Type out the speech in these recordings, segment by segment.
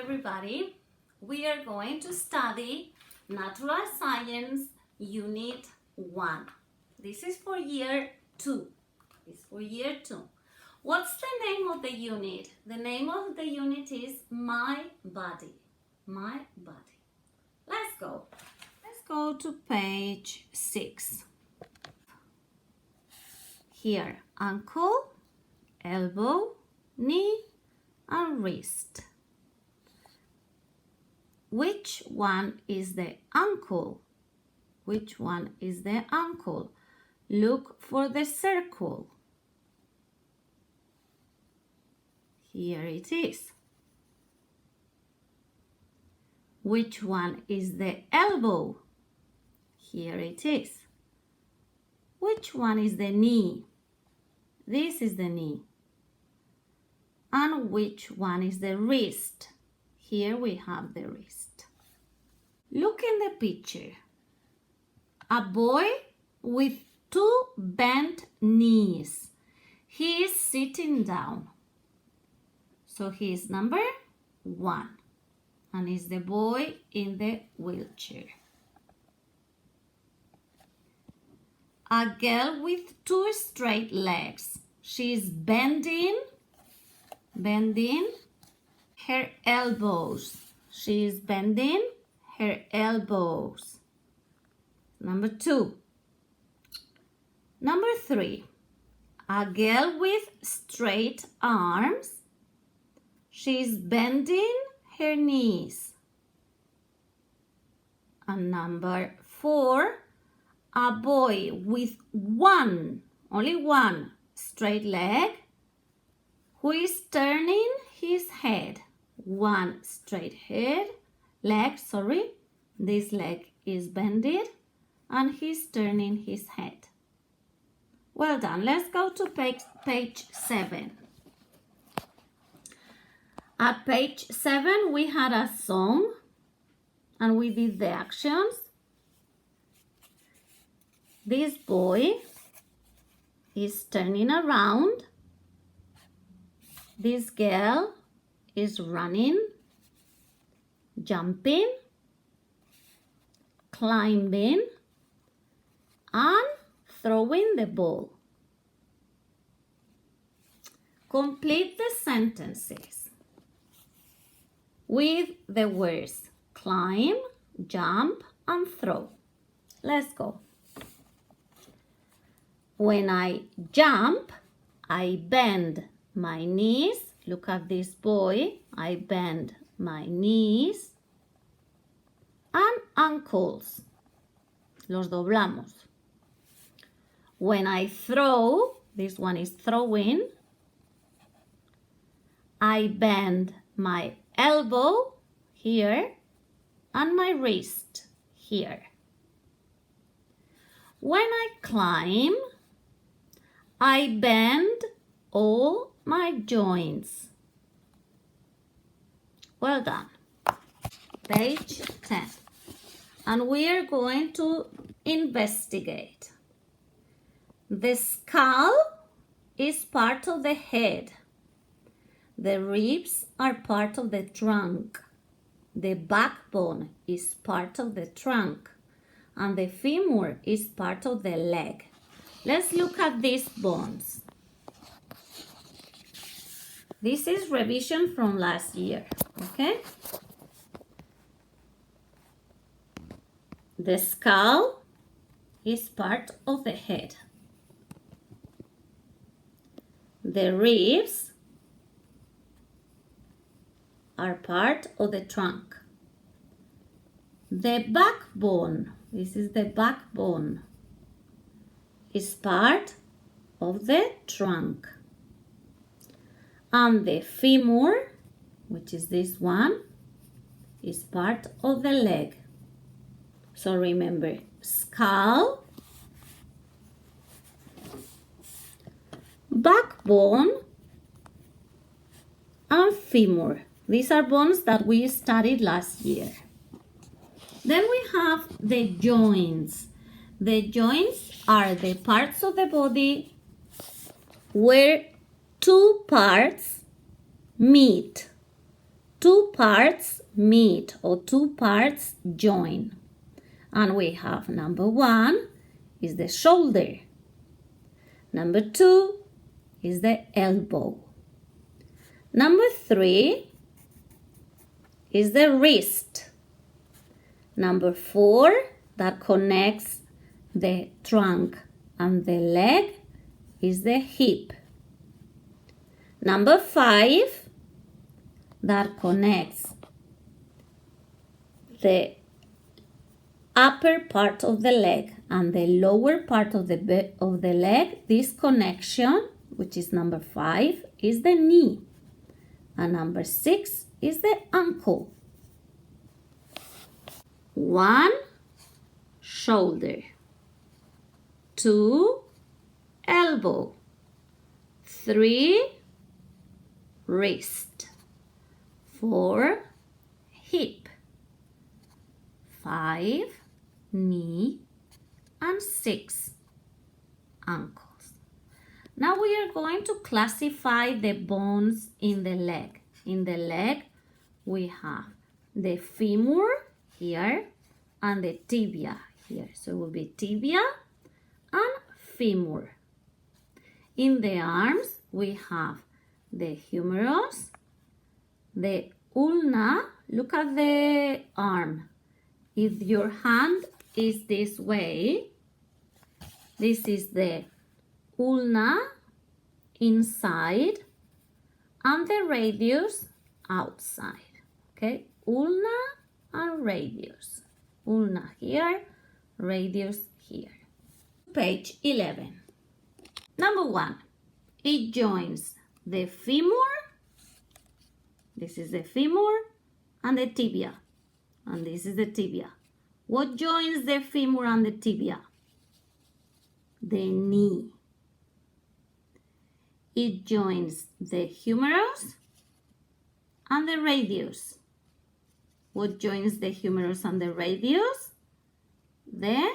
everybody. We are going to study Natural Science Unit 1. This is for year 2. What's the name of the unit? The name of the unit is My Body. My Body. Let's go. Let's go to page 6. Here, ankle, elbow, knee, and wrist. Which one is the ankle? Which one is the ankle? Look for the circle. Here it is. Which one is the elbow? Here it is. Which one is the knee? This is the knee. And which one is the wrist? Here we have the wrist. Look in the picture. A boy with 2 bent knees. He is sitting down. So he is number 1 and is the boy in the wheelchair. A girl with 2 straight legs. She is bending her elbows. She is bending her elbows. Number 2. Number 3. A girl with straight arms. She is bending her knees. And number 4. A boy with only one straight leg, who is turning his head. One straight leg. This leg is bended and he's turning his head. Well done. Let's go to page 7. At page 7 we had a song and we did the actions. This boy is turning around. This girl is running, jumping, climbing, and throwing the ball. Complete the sentences with the words climb, jump, and throw. Let's go. When I jump, I bend my knees. Look at this boy. I bend my knees and ankles. Los doblamos. When I throw, this one is throwing, I bend my elbow here and my wrist here. When I climb, I bend all my joints. Well done. Page 10. And we are going to investigate. The skull is part of the head. The ribs are part of the trunk. The backbone is part of the trunk. And the femur is part of the leg. Let's look at these bones. This is revision from last year, okay? The skull is part of the head. The ribs are part of the trunk. The backbone, this is the backbone, is part of the trunk. And the femur, which is this one, is part of the leg. So remember, skull, backbone, and femur. These are bones that we studied last year. Then we have the joints. The joints are the parts of the body where two parts meet. Two parts meet or two parts join. And we have number 1 is the shoulder. Number 2 is the elbow. Number 3 is the wrist. Number 4 that connects the trunk and the leg is the hip. Number 5 that connects the upper part of the leg and the lower part of the leg, this connection, which is number 5, is the knee. And number 6 is the ankle. 1 shoulder, 2 elbow, 3 wrist, 4 hip, 5 knee, and 6 ankles. Now we are going to classify the bones in the leg. In the leg we have the femur here and the tibia here. So it will be tibia and femur. In the arms we have the humerus, the ulna. Look at the arm. If your hand is this way, this is the ulna inside and the radius outside. Okay, ulna and radius. Ulna here, radius here. Page 11. Number 1, it joins the femur. This is the femur and the tibia. And this is the tibia. What joins the femur and the tibia? The knee. It joins the humerus and the radius. What joins the humerus and the radius? The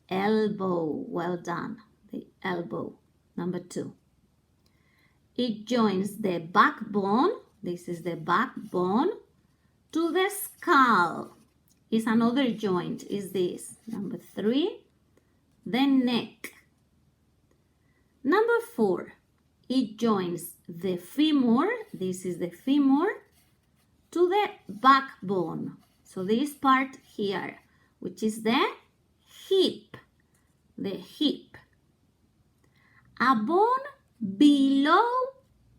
elbow. Well done. The elbow. Number 2. It joins the backbone. This is the backbone to the skull. Is another joint. Is this. Number 3. The neck. Number 4. It joins the femur. This is the femur to the backbone. So this part here, which is the hip. The hip. A bone below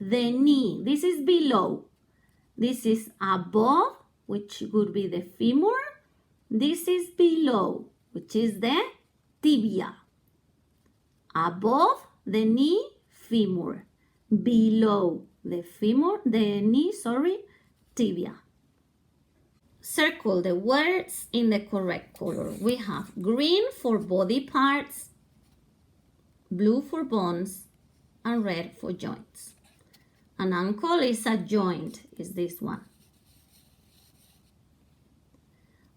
the knee. This is below. This is above, which would be the femur. This is below, which is the tibia. Above the knee, femur. Below the femur, the knee, tibia. Circle the words in the correct color. We have green for body parts, blue for bones, and red for joints. An ankle is a joint, is this one.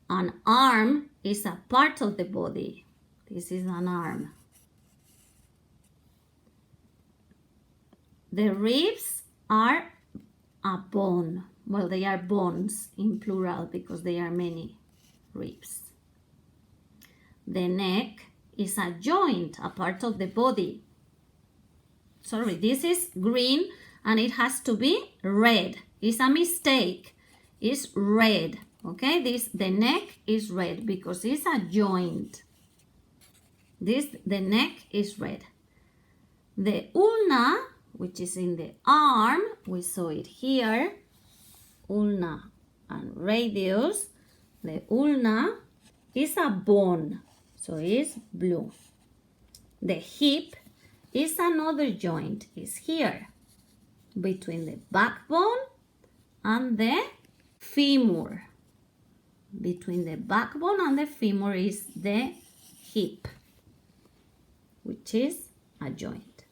An arm is a part of the body. This is an arm. The ribs are a bone. Well, they are bones in plural because they are many ribs. The neck is a joint, a part of the body. Sorry, this is green and it has to be red. It's a mistake. It's red. Okay, the neck is red because it's a joint. The neck is red. The ulna, which is in the arm, we saw it here. Ulna and radius. The ulna is a bone, so it's blue. The hip is another joint. It's here between the backbone and the femur. Between the backbone and the femur is the hip, which is a joint.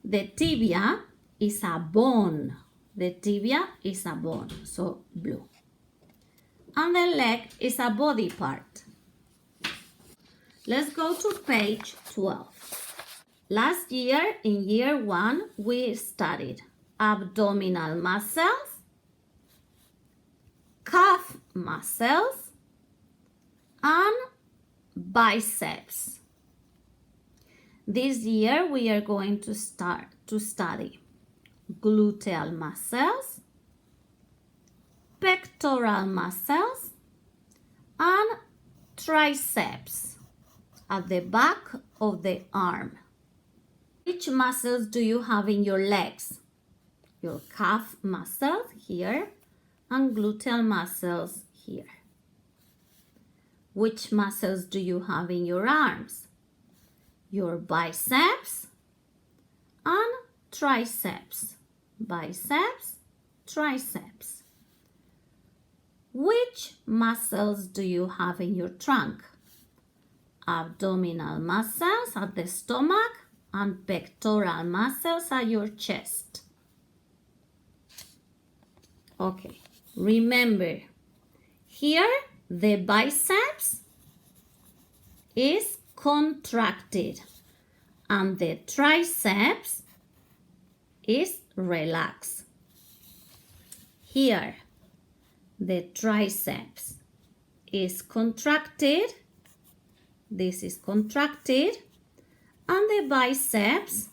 The tibia is a bone. The tibia is a bone, so blue. And the leg is a body part. Let's go to page 12. Last year, in year 1, we studied abdominal muscles, muscles and biceps. This year we are going to start to study gluteal muscles, pectoral muscles, and triceps at the back of the arm. Which muscles do you have in your legs? Your calf muscles here and gluteal muscles here. Which muscles do you have in your arms? Your biceps and triceps. Biceps, triceps. Which muscles do you have in your trunk? Abdominal muscles at the stomach and pectoral muscles at your chest. Okay, remember, here the biceps is contracted and the triceps is relaxed. Here the triceps is contracted, this is contracted, and the biceps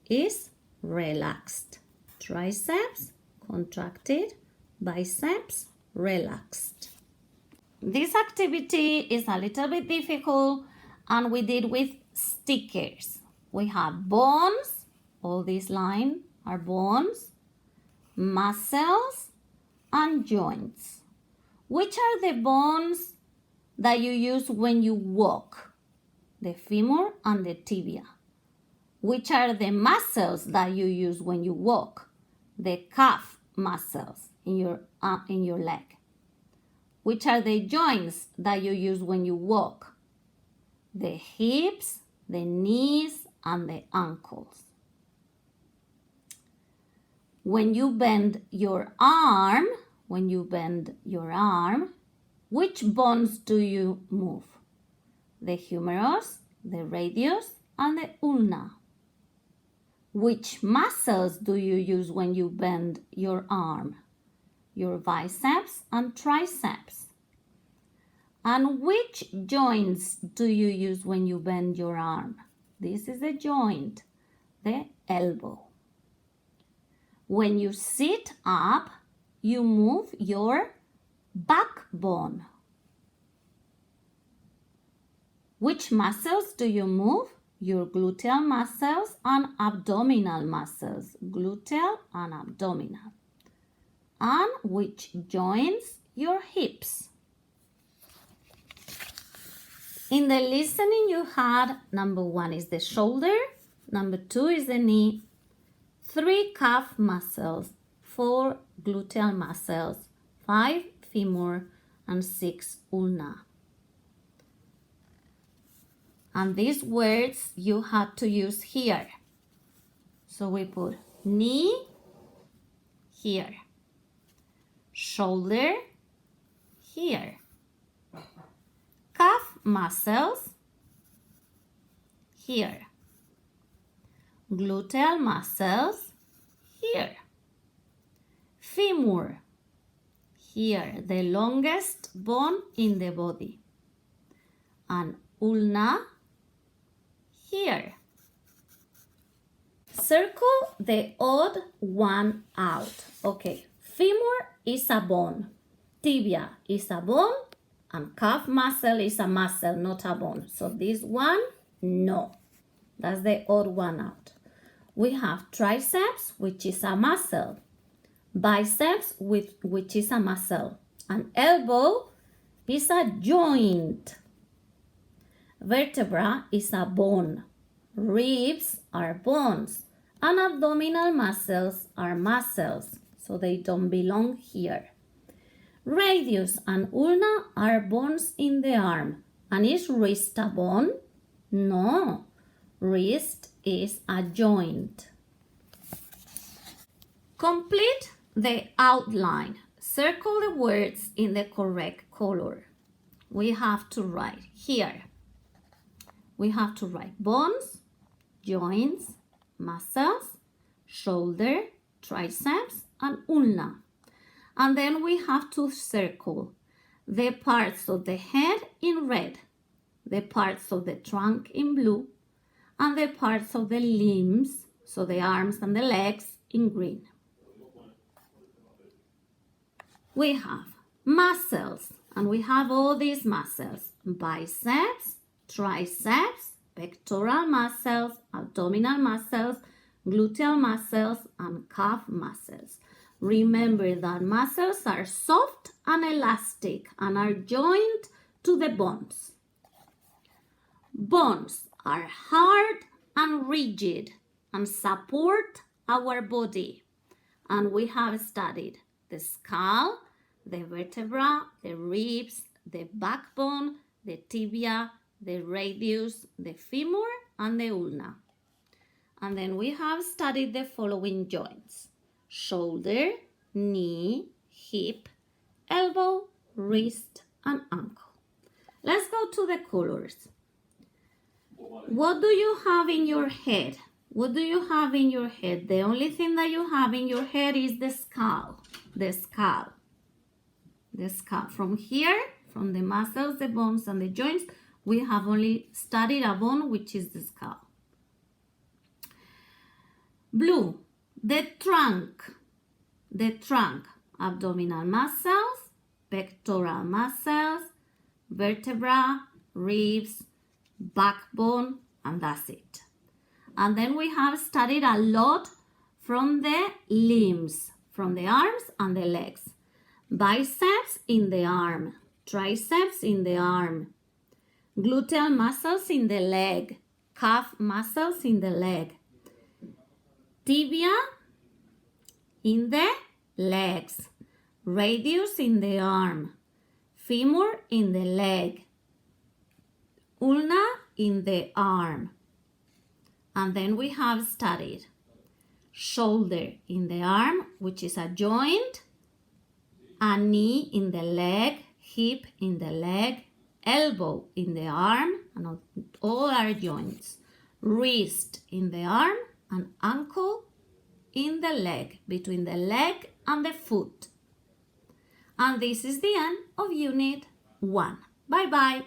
is relaxed. Triceps contracted, biceps relaxed. This activity is a little bit difficult and we did with stickers. We have bones, all these lines are bones, muscles, and joints. Which are the bones that you use when you walk? The femur and the tibia. Which are the muscles that you use when you walk? The calf muscles in your leg. Which are the joints that you use when you walk? The hips, the knees, and the ankles. When you bend your arm, which bones do you move? The humerus, the radius, and the ulna. Which muscles do you use when you bend your arm? Your biceps and triceps. And which joints do you use when you bend your arm? This is a joint, the elbow. When you sit up, you move your backbone. Which muscles do you move? Your gluteal muscles and abdominal muscles. Gluteal and abdominal. And which joints? Your hips. In the listening you had, number 1 is the shoulder, number 2 is the knee, 3 calf muscles, 4 gluteal muscles, 5 femur, and 6 ulna. And these words you had to use here. So we put knee here, shoulder here, calf muscles here, gluteal muscles here, femur here, the longest bone in the body, and ulna here. Circle the odd one out. Okay, femur is a bone, tibia is a bone, and calf muscle is a muscle, not a bone. So this one, no. That's the odd one out. We have triceps, which is a muscle, biceps, which is a muscle, and elbow is a joint. Vertebra is a bone. Ribs are bones. And abdominal muscles are muscles, so they don't belong here. Radius and ulna are bones in the arm. And is wrist a bone? No. Wrist is a joint. Complete the outline. Circle the words in the correct color. We have to write here. We have to write bones, joints, muscles, shoulder, triceps, and ulna. And then we have to circle the parts of the head in red, the parts of the trunk in blue, and the parts of the limbs, so the arms and the legs, in green. We have muscles, and we have all these muscles: biceps, triceps, pectoral muscles, abdominal muscles, gluteal muscles, and calf muscles. Remember that muscles are soft and elastic and are joined to the bones. Bones are hard and rigid and support our body. And we have studied the skull, the vertebra, the ribs, the backbone, the tibia, the radius, the femur, and the ulna. And then we have studied the following joints: shoulder, knee, hip, elbow, wrist, and ankle. Let's go to the colors. What do you have in your head? What do you have in your head? The only thing that you have in your head is the skull. The skull. The skull. From here, from the muscles, the bones, and the joints, we have only studied a bone, which is the skull. Blue. The trunk. The trunk. Abdominal muscles, pectoral muscles, vertebra, ribs, backbone, and that's it. And then we have studied a lot from the limbs, from the arms and the legs. Biceps in the arm, triceps in the arm, gluteal muscles in the leg, calf muscles in the leg, tibia in the legs, radius in the arm, femur in the leg, ulna in the arm. And then we have studied shoulder in the arm, which is a joint, a knee in the leg, hip in the leg, elbow in the arm, and all our joints, wrist in the arm, and ankle in the leg, between the leg and the foot. And this is the end of Unit 1. Bye-bye.